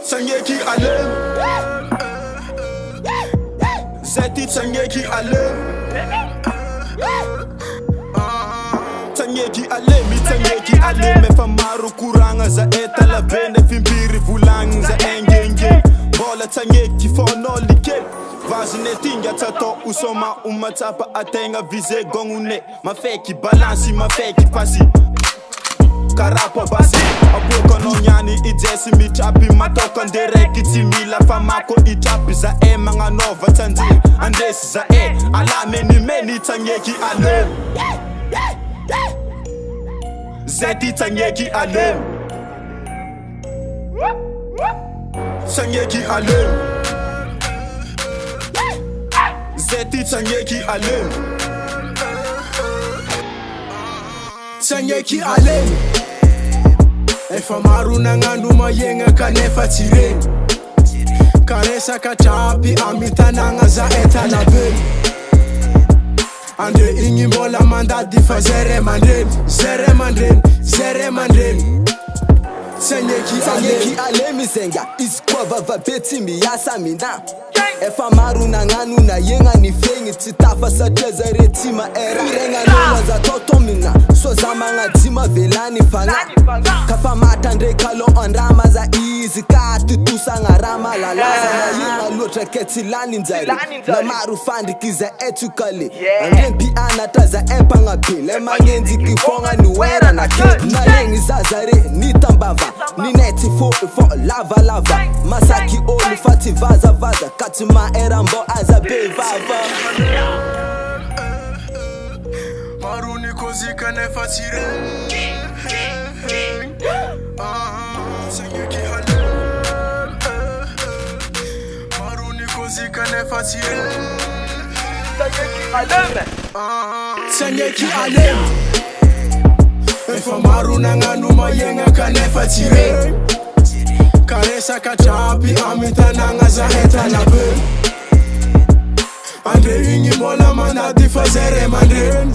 Sangeki alem Zeti Sangeki alem Sangeki alem Mefa maru kuranga za etala vende Fimpiri vulang za engenge Bola Sangeki fono like Vazine tinga tato usoma umatapa atenga vize gongune Mafeki balansi mafeki pasi Karapa basi Abuko no nyani ijesi michapi Matoka ndereki timila Famako ichapi za manga nova tanzi Andesi za alame ni meni Sangeki alem Zeti Sangeki alem Sangeki alem Zeti Sangeki alem Sangeki alem Efa maru nangandu mayenga kanefa tireni Karesa kachapi amita nanga za etala beni Ande ingi mbola mandadi fa zere mandeni Zere mandeni Sangeki alem izenga Iskova vabeti miyasa mina Efa maru nanganu na yenga ni fengi Titafa sa trezere tima era Renga nona za toto mina So zamanga tima velani fanga Kafa matandre kalo anrama za easy Kati tusanga rama la laza Na yenga lotra ketilani nzari Na maru fandi kiza etukale Andempi anataza empanga pile Mangenzi kifonga nuwera na ke Na yengi zazare nitambava Nineti fo lava Masaki oli fati vaza Kati ma erambo aza bevava Maruni kozika nefa tire Sangeki alem Maruni kozika nefa tire Sangeki alem Efa maru nanganu mayenga kanefa tire Karesa kachapi amita nanga za etala beni Andre ingi mola manadi fa zere mandeni